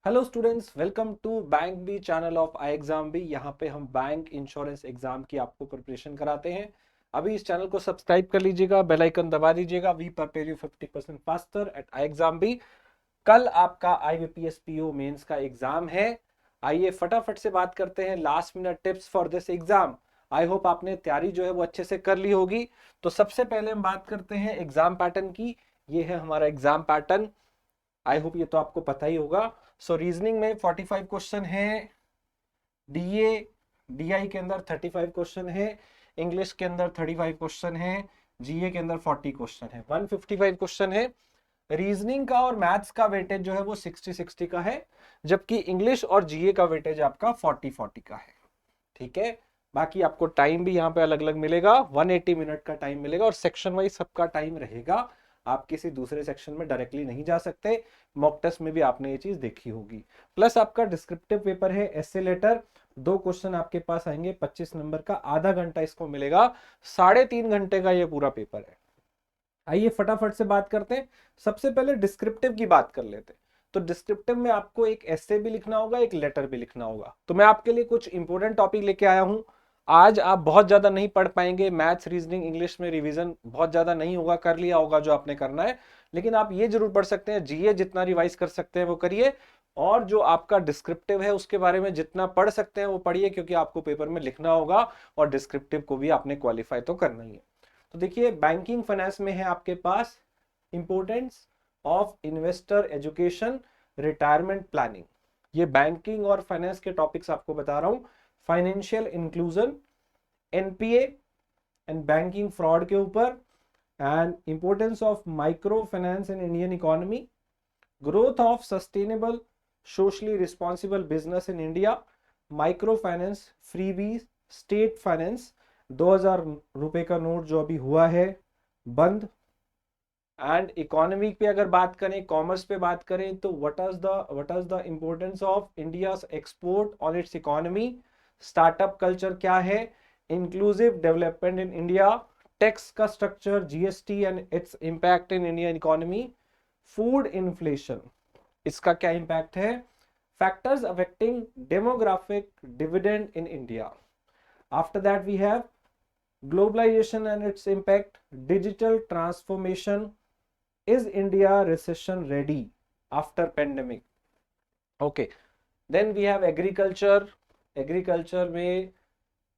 Hello students, welcome to bank B channel of ixamBee. यहाँ पे हम bank insurance exam की आपको प्रिपरेशन कराते हैं। अभी इस चैनल को सब्सक्राइब कर लीजिएगा, बेल आइकन दबा दीजिएगा। We prepare you 50% faster at ixamBee. कल आपका IBPS PO मेंस का एग्जाम है। आइए फटाफट से बात करते हैं last minute tips for this exam. I hope आपने तैयारी जो है वो अच्छे से कर ली होगी। तो सबसे पहले हम बात करते हैं एग्जाम पैटर्न की। ये है हमारा एग्जाम पैटर्न। आई होप ये तो आपको पता ही होगा। सो रीजनिंग में 45 क्वेश्चन है, डीए डीआई के अंदर 35 क्वेश्चन है, इंग्लिश के अंदर 35 क्वेश्चन है, जीए के अंदर 40 क्वेश्चन है, 155 क्वेश्चन है। रीजनिंग का और मैथ्स का वेटेज जो है वो 60-60 का है, जबकि इंग्लिश और जीए का वेटेज आपका 40-40 का है। ठीक है। बाकी आपको टाइम भी यहाँ पे अलग अलग मिलेगा, 180 मिनट का टाइम मिलेगा और सेक्शन वाइज सबका टाइम रहेगा। आप किसी दूसरे सेक्शन में डायरेक्टली नहीं जा सकते। मॉक टेस्ट में भी आपने ये चीज देखी होगी। प्लस आपका डिस्क्रिप्टिव पेपर है, एस्से लेटर। 2 क्वेश्चन आपके पास आएंगे 25 नंबर का, आधा घंटा इसको मिलेगा। 3.5 घंटे का ये पूरा पेपर है। आइए फटाफट से बात करते हैं। सबसे पहले डिस्क्रिप्टिव की बात कर लेते हैं। तो डिस्क्रिप्टिव में आपको एक एस्से भी लिखना होगा, एक लेटर भी लिखना होगा। तो मैं आपके लिए कुछ इंपॉर्टेंट टॉपिक लेके आया हूं। आज आप बहुत ज्यादा नहीं पढ़ पाएंगे, मैथ्स रीजनिंग इंग्लिश में रिवीजन बहुत ज्यादा नहीं होगा, कर लिया होगा जो आपने करना है। लेकिन आप ये जरूर पढ़ सकते हैं, जीए जितना रिवाइज कर सकते हैं वो करिए, और जो आपका डिस्क्रिप्टिव है उसके बारे में जितना पढ़ सकते हैं वो पढ़िए, क्योंकि आपको पेपर में लिखना होगा और डिस्क्रिप्टिव को भी आपने क्वालिफाई तो करना ही है। तो देखिए, बैंकिंग फाइनेंस में है आपके पास importance of investor education, retirement planning. ये बैंकिंग और फाइनेंस के टॉपिक्स आपको बता रहा हूं। Financial inclusion, NPA and banking fraud के ऊपर, and importance of micro finance in Indian economy, growth of sustainable socially responsible business in India, micro finance, freebies, state finance, 2000 रुपए का नोट जो अभी हुआ है बंद। एंड इकोनॉमी पे अगर बात करें, कॉमर्स पे बात करें, तो what is the importance of India's export on its economy, startup culture क्या है, inclusive development in India, tax का structure, GST and its impact in Indian economy, food inflation, इसका क्या इंपैक्ट है, factors affecting demographic dividend in India. After that we have globalization and its impact, digital transformation, is India recession ready after pandemic? Okay, then we have agriculture. Agriculture में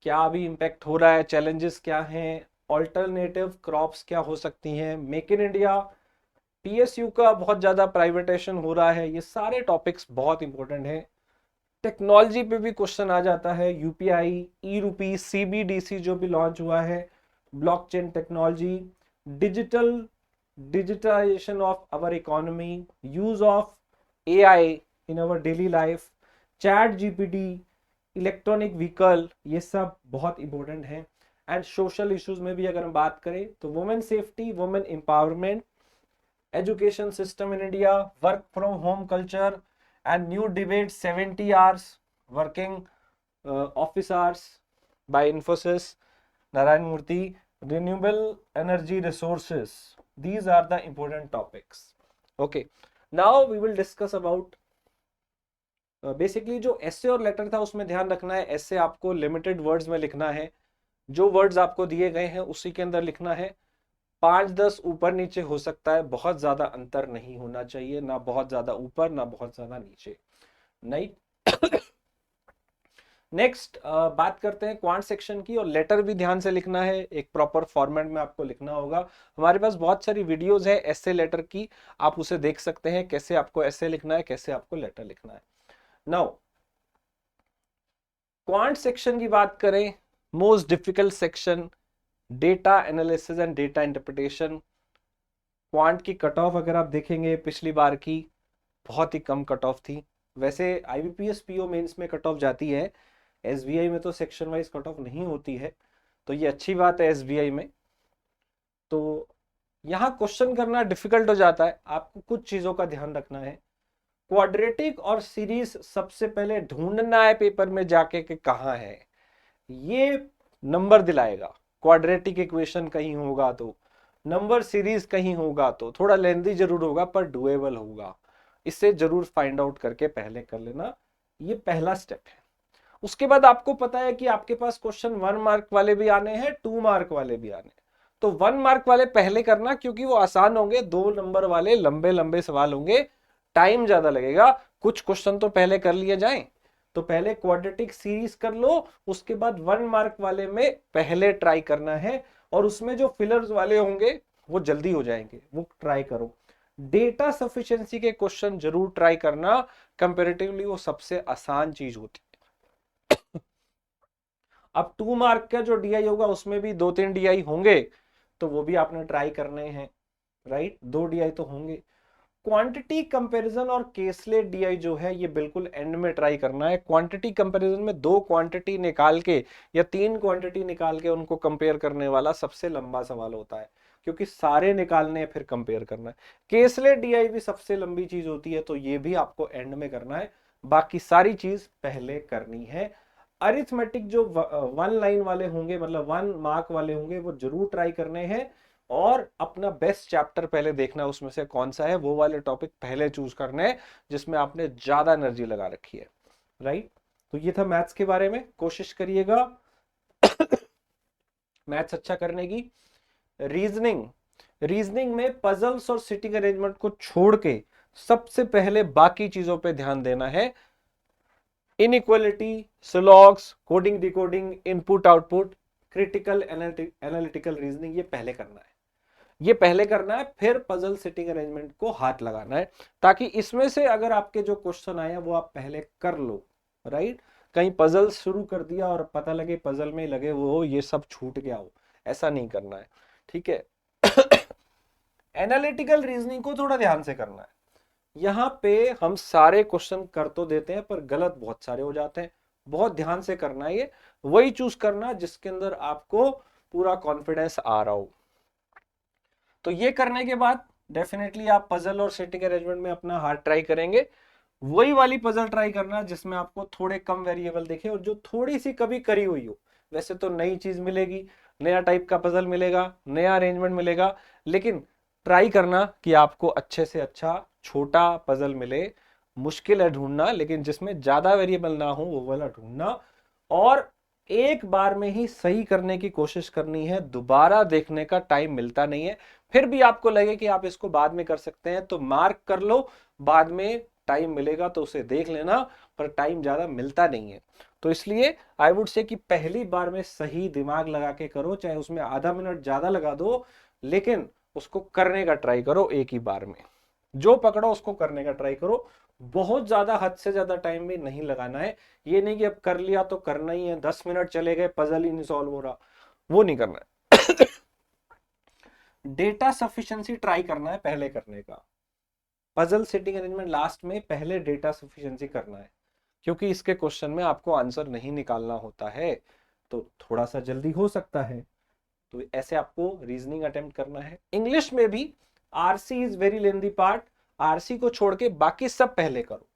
क्या अभी impact हो रहा है, challenges क्या हैं, alternative crops क्या हो सकती हैं, मेक इन इंडिया, पीएसयू का बहुत ज्यादा प्राइवेटाइजेशन हो रहा है। ये सारे टॉपिक्स बहुत इंपॉर्टेंट हैं। टेक्नोलॉजी पे भी क्वेश्चन आ जाता है, यूपीआई, ई रूपी, सीबीडीसी जो भी लॉन्च हुआ है, blockchain technology, digital digitalization of our economy, use of AI in our daily life, chat GPT, electronic vehicle, ये सब बहुत इंपॉर्टेंट है। एंड सोशल इश्यूज में भी अगर हम बात करें तो women safety, women empowerment, education system in India, work from home culture, and new debate 70 hours working office hours by Infosys, Narayan Murthy, renewable energy resources. These are the important topics. Okay, now we will discuss about basically जो एस्से और letter था उसमें ध्यान रखना है। एस्से आपको limited words में लिखना है, जो वर्ड्स आपको दिए गए हैं उसी के अंदर लिखना है। 5-10 ऊपर नीचे हो सकता है, बहुत ज्यादा अंतर नहीं होना चाहिए, ना बहुत ज्यादा ऊपर ना बहुत ज्यादा नीचे। नहीं। नेक्स्ट बात करते हैं क्वांट सेक्शन की। और लेटर भी ध्यान से लिखना है, एक प्रॉपर फॉर्मेट में आपको लिखना होगा। हमारे पास बहुत सारी वीडियोस है एस्से लेटर की, आप उसे देख सकते हैं कैसे आपको एस्से लिखना है, कैसे आपको लेटर लिखना है। नाउ क्वांट सेक्शन की बात करें, most difficult section, data analysis and data interpretation. Quant की कट ऑफ अगर आप देखेंगे पिछली बार की, बहुत ही कम कट ऑफ थी। वैसे IBPS PO मेंस में कट ऑफ जाती है, SBI में तो सेक्शन वाइज कट ऑफ नहीं होती है, तो ये अच्छी बात है SBI में। तो यहाँ क्वेश्चन करना डिफिकल्ट हो जाता है, आपको कुछ चीजों का ध्यान रखना है। क्वाड्रेटिक और सीरीज सबसे पहले ढूंढना है पेपर में जाके कि कहाँ है, ये नंबर दिलाएगा। क्वाड्रेटिक इक्वेशन कहीं होगा तो, नंबर सीरीज कहीं होगा तो, थोड़ा लेंथी जरूर होगा पर डुएबल होगा। इसे जरूर फाइंड आउट करके पहले कर लेना, ये पहला स्टेप है। उसके बाद आपको पता है कि आपके पास क्वेश्चन 1 मार्क वाले भी आने हैं, 2 मार्क वाले भी आने हैं। तो 1 मार्क वाले पहले करना क्योंकि वो आसान होंगे, 2 नंबर वाले लंबे लंबे सवाल होंगे, टाइम ज्यादा लगेगा। कुछ क्वेश्चन तो पहले कर लिए जाएं, तो पहले क्वाड्रेटिक सीरीज कर लो, उसके बाद 1 मार्क वाले में पहले ट्राई करना है, और उसमें जो फिलर्स वाले होंगे वो जल्दी हो जाएंगे, वो ट्राई करो। डेटा सफिशिएंसी के क्वेश्चन जरूर ट्राई करना, कंपैरेटिवली वो सबसे आसान चीज होती है। अब 2 मार्क का जो डीआई होगा उसमें भी 2-3 डीआई होंगे, तो वो भी आपने ट्राई करने हैं, राइट, 2 डीआई तो होंगे। क्वांटिटी कंपैरिजन और केसलेट डीआई जो है ये बिल्कुल एंड में ट्राई करना है। क्वांटिटी कंपैरिजन में 2 क्वांटिटी निकाल के या 3 क्वांटिटी निकाल के उनको कंपेयर करने वाला सबसे लंबा सवाल होता है, क्योंकि सारे निकालने हैं फिर कंपेयर करना है। केसलेट डीआई भी सबसे लंबी चीज होती है, तो ये भी आपको एंड में करना है, बाकी सारी चीज पहले करनी है। अरिथमेटिक जो 1 लाइन वाले होंगे, मतलब 1 मार्क वाले होंगे, वो जरूर ट्राई करने हैं, और अपना बेस्ट चैप्टर पहले देखना उसमें से कौन सा है, वो वाले टॉपिक पहले चूज करने हैं जिसमें आपने ज्यादा एनर्जी लगा रखी है, राइट। तो ये था मैथ्स के बारे में, कोशिश करिएगा मैथ्स अच्छा करने की। रीजनिंग, रीजनिंग में पजल्स और सिटिंग अरेंजमेंट को छोड़ के सबसे पहले बाकी चीजों पे ध्यान देना है। इनइक्वालिटी, स्लॉग्स, coding decoding, input output, critical analytical reasoning, ये पहले करना है, ये पहले करना है, फिर पजल सिटिंग अरेंजमेंट को हाथ लगाना है, ताकि इसमें से अगर आपके जो क्वेश्चन आए वो आप पहले कर लो, राइट। कहीं पजल शुरू कर दिया और पता लगे पजल में लगे वो ये सब छूट गया हो, ऐसा नहीं करना है, ठीक है। एनालिटिकल रीजनिंग को थोड़ा ध्यान से करना है। यहाँ पे हम सारे क्वेश्चन कर तो देते हैं पर गलत बहुत सारे हो जाते हैं, बहुत ध्यान से करना है। ये वही चूज करना जिसके अंदर आपको पूरा कॉन्फिडेंस आ रहा हो। तो ये करने के बाद डेफिनेटली आप पजल और सिटिंग अरेंजमेंट में अपना हाथ ट्राई करेंगे। वही वाली पजल ट्राई करना जिसमें आपको थोड़े कम वेरिएबल दिखे और जो थोड़ी सी कभी करी हुई हो। वैसे तो नई चीज मिलेगी, नया टाइप का पजल मिलेगा, नया अरेंजमेंट मिलेगा, लेकिन ट्राई करना कि आपको अच्छे से अच्छा छोटा पजल मिले। मुश्किल है ढूंढना, लेकिन जिसमें ज्यादा वेरिएबल ना हो वो वाला ढूंढना, और एक बार में ही सही करने की कोशिश करनी है, दोबारा देखने का टाइम मिलता नहीं है। फिर भी आपको लगे कि आप इसको बाद में कर सकते हैं तो मार्क कर लो, बाद में टाइम मिलेगा तो उसे देख लेना, पर टाइम ज्यादा मिलता नहीं है। तो इसलिए आई वुड से कि पहली बार में सही दिमाग लगा के करो, चाहे उसमें आधा मिनट ज्यादा लगा दो, लेकिन उसको करने का ट्राई करो एक ही बार में। जो पकड़ो उसको करने का ट्राई करो, बहुत ज्यादा हद से ज्यादा टाइम भी नहीं लगाना है। ये नहीं कि अब कर लिया तो करना ही है, 10 मिनट चले गए पजल ही नहीं सॉल्व हो रहा, वो नहीं करना है। डेटा सफिशिएंसी ट्राई करना है पहले करने का, पजल सेटिंग अरेंजमेंट लास्ट में, पहले डेटा सफिशिएंसी करना है, क्योंकि इसके क्वेश्चन में आपको आंसर नहीं निकालना होता है, तो थोड़ा सा जल्दी हो सकता है। तो ऐसे आपको रीजनिंग अटेम्प्ट करना है। इंग्लिश में भी RC is very lengthy part, RC को छोड़ के बाकी सब पहले करो।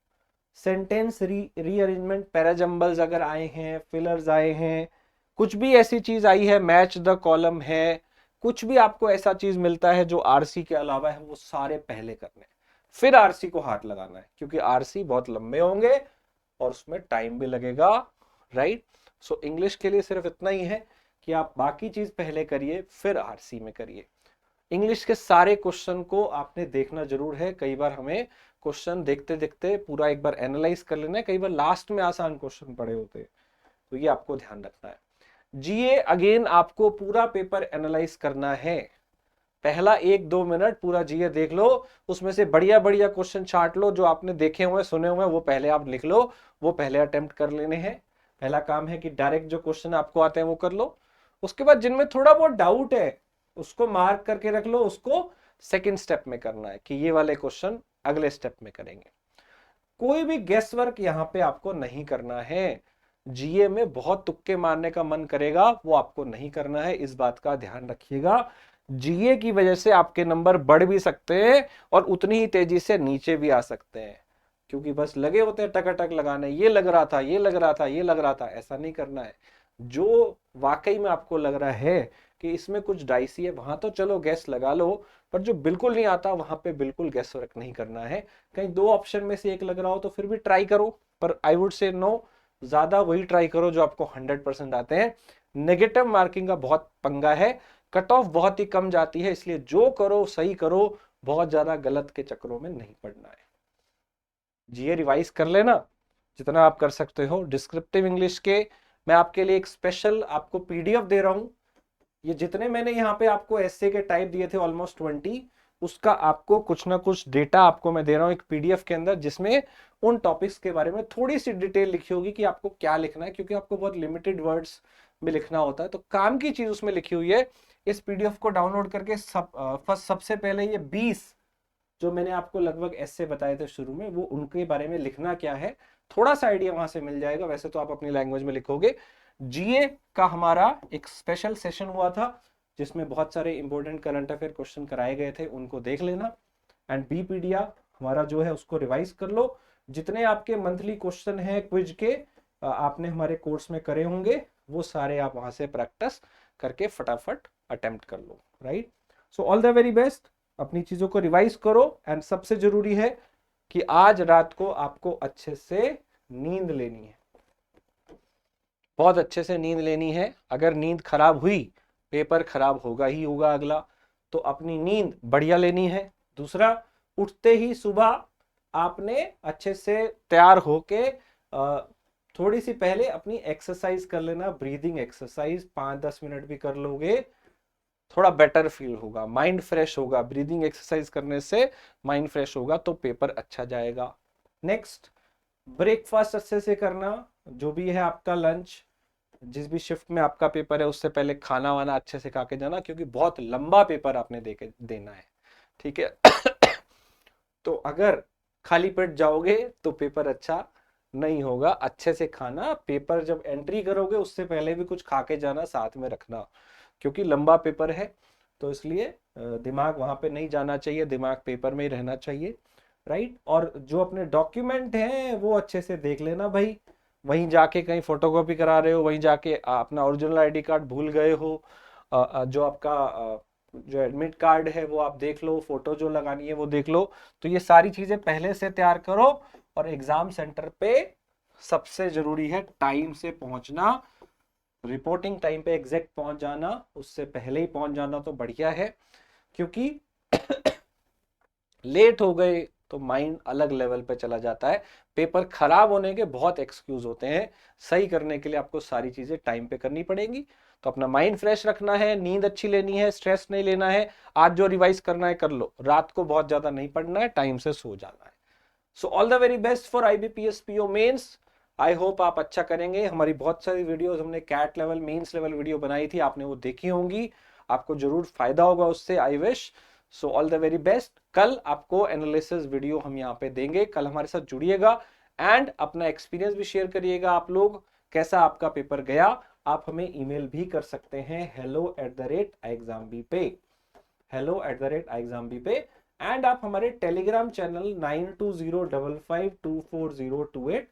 सेंटेंस रीअरेंजमेंट, पैराजम्बल्स अगर आए हैं, फिलर्स आए हैं, कुछ भी ऐसी चीज आई है, मैच द कॉलम है, कुछ भी आपको ऐसा चीज मिलता है जो आरसी के अलावा है, वो सारे पहले करने हैं, फिर आरसी को हाथ लगाना है, क्योंकि आरसी बहुत लंबे होंगे और उसमें टाइम भी लगेगा, राइट। सो इंग्लिश के लिए सिर्फ इतना ही है कि आप बाकी चीज पहले करिए फिर आरसी में करिए। इंग्लिश के सारे क्वेश्चन को आपने देखना जरूर है, कई बार हमें क्वेश्चन देखते देखते पूरा एक बार एनालाइज कर लेना है, कई बार लास्ट में आसान क्वेश्चन पड़े होते हैं, तो ये आपको ध्यान रखना है। जीए अगेन आपको पूरा पेपर एनालाइज करना है, पहला 1-2 मिनट पूरा जीए देख लो, उसमें से बढ़िया बढ़िया क्वेश्चन छांट लो, जो आपने देखे हुए सुने हुए वो पहले आप लिख लो, वो पहले अटेम्प्ट कर लेने हैं। पहला काम है कि डायरेक्ट जो क्वेश्चन आपको आते हैं वो कर लो। उसके बाद जिनमें थोड़ा बहुत डाउट है उसको मार्क करके रख लो, उसको सेकंड स्टेप में करना है कि ये वाले क्वेश्चन अगले स्टेप में करेंगे। कोई भी गेस वर्क यहाँ पे आपको नहीं करना है। जीए में बहुत तुक्के मारने का मन करेगा, वो आपको नहीं करना है, इस बात का ध्यान रखिएगा। जीए की वजह से आपके नंबर बढ़ भी सकते हैं और उतनी ही तेजी से नीचे भी आ सकते हैं, क्योंकि बस लगे होते हैं टकाटक लगाने, ये लग रहा था, ये लग रहा था, ये लग रहा था, ऐसा नहीं करना है। जो वाकई में आपको लग रहा है कि इसमें कुछ डाइसी है, वहां तो चलो गैस लगा लो, पर जो बिल्कुल नहीं आता वहां पे बिल्कुल गैस वर्क नहीं करना है। कहीं दो ऑप्शन में से एक लग रहा हो तो फिर भी ट्राई करो, पर आई वुड से नो, ज्यादा वही ट्राई करो जो आपको 100% आते हैं। नेगेटिव मार्किंग का बहुत पंगा है, कट ऑफ बहुत ही कम जाती है, इसलिए जो करो सही करो, बहुत ज्यादा गलत के चक्करों में नहीं पड़ना है। जीए रिवाइज कर लेना जितना आप कर सकते हो। डिस्क्रिप्टिव इंग्लिश के मैं आपके लिए एक स्पेशल आपको पीडीएफ दे रहा हूं। ये जितने मैंने यहाँ पे आपको एस्से के टाइप दिए थे ऑलमोस्ट 20, उसका आपको कुछ ना कुछ डेटा आपको मैं दे रहा हूँ एक पीडीएफ के अंदर, जिसमें उन टॉपिक्स के बारे में थोड़ी सी डिटेल लिखी होगी कि आपको क्या लिखना है, क्योंकि आपको बहुत लिमिटेड वर्ड्स में लिखना होता है, तो काम की चीज उसमें लिखी हुई है। इस पीडीएफ को डाउनलोड करके सबसे पहले ये 20 जो मैंने आपको लगभग एस्से बताए थे शुरू में, वो उनके बारे में लिखना क्या है, थोड़ा सा आइडिया वहां से मिल जाएगा। वैसे तो आप अपनी लैंग्वेज में लिखोगे। जीए का हमारा एक स्पेशल सेशन हुआ था जिसमें बहुत सारे इंपॉर्टेंट करंट अफेयर क्वेश्चन कराए गए थे, उनको देख लेना। एंड बीपीडिया हमारा जो है उसको रिवाइज कर लो। जितने आपके मंथली क्वेश्चन हैं क्विज के आपने हमारे कोर्स में करे होंगे, वो सारे आप वहां से प्रैक्टिस करके फटाफट अटेम्प्ट कर लो। Right, so all the very best. अपनी चीजों को रिवाइज करो, एंड सबसे जरूरी है कि आज रात को आपको अच्छे से नींद लेनी है, बहुत अच्छे से नींद लेनी है। अगर नींद खराब हुई पेपर खराब होगा ही होगा अगला, तो अपनी नींद बढ़िया लेनी है। दूसरा, उठते ही सुबह आपने अच्छे से तैयार होके थोड़ी सी पहले अपनी एक्सरसाइज कर लेना, ब्रीदिंग एक्सरसाइज 5-10 मिनट भी कर लोगे, थोड़ा बेटर फील होगा, माइंड फ्रेश होगा। ब्रीदिंग एक्सरसाइज करने से माइंड फ्रेश होगा तो पेपर अच्छा जाएगा। नेक्स्ट, ब्रेकफास्ट अच्छे से करना, जो भी है आपका लंच, जिस भी शिफ्ट में आपका पेपर है उससे पहले खाना वाना अच्छे से खा के जाना, क्योंकि बहुत लंबा पेपर आपने देना है। ठीक है तो अगर खाली पेट जाओगे तो पेपर अच्छा नहीं होगा। अच्छे से खाना, पेपर जब एंट्री करोगे उससे पहले भी कुछ खा के जाना, साथ में रखना, क्योंकि लंबा पेपर है, तो इसलिए दिमाग वहां पे नहीं जाना चाहिए, दिमाग पेपर में ही रहना चाहिए। राइट, और जो अपने डॉक्यूमेंट हैं वो अच्छे से देख लेना भाई। वहीं जाके कहीं फोटोकॉपी करा रहे हो, वहीं जाके अपना ओरिजिनल आईडी कार्ड भूल गए हो, जो आपका जो एडमिट कार्ड है वो आप देख लो, फोटो जो लगानी है वो देख लो। तो ये सारी चीजें पहले से तैयार करो, और एग्जाम सेंटर पे सबसे जरूरी है टाइम से पहुंचना, रिपोर्टिंग टाइम पे एग्जैक्ट पहुंच जाना, उससे पहले ही पहुंच जाना तो बढ़िया है, क्योंकि लेट हो गए तो माइंड अलग लेवल पे चला जाता है। पेपर खराब होने के बहुत एक्सक्यूज होते हैं, सही करने के लिए आपको सारी चीजें टाइम पे करनी पड़ेंगी। तो अपना माइंड फ्रेश रखना है, नींद अच्छी लेनी है, स्ट्रेस नहीं लेना है। आज जो रिवाइज करना है कर लो, रात को बहुत ज्यादा नहीं पढ़ना है, टाइम से सो जाना है। So all the very best for IBPS PO mains. I hope आप अच्छा करेंगे। हमारी बहुत सारी वीडियोस हमने CAT level, mains level video बनाई थी, आपने वो देखी होंगी, आपको जरूर फायदा होगा उससे, I wish. So all the very best. कल आपको एनालिसिस वीडियो हम यहाँ पे देंगे, कल हमारे साथ जुड़िएगा, एंड अपना एक्सपीरियंस भी शेयर करिएगा। आप लोग कैसा आपका पेपर गया, आप हमें ईमेल भी कर सकते हैं hello@iexambee पे, hello@iexambee पे। एंड आप हमारे टेलीग्राम चैनल 9205524028,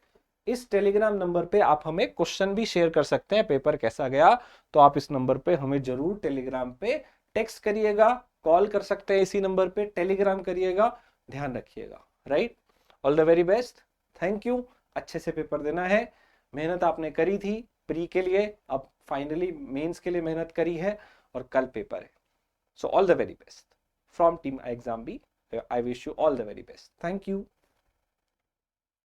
इस टेलीग्राम नंबर पे आप हमें क्वेश्चन भी शेयर कर सकते हैं, पेपर कैसा गया, तो आप इस नंबर पे हमें जरूर टेलीग्राम पे टेक्स्ट करिएगा, कॉल कर सकते हैं इसी नंबर पे, टेलीग्राम करिएगा। ध्यान रखिएगा। Right, all the very best, thank you. अच्छे से पेपर देना है, मेहनत आपने करी थी प्री के लिए, अब फाइनली मेंस के लिए मेहनत करी है, और कल पेपर है। So all the very best from team iexambee. I wish you all the very best. Thank you.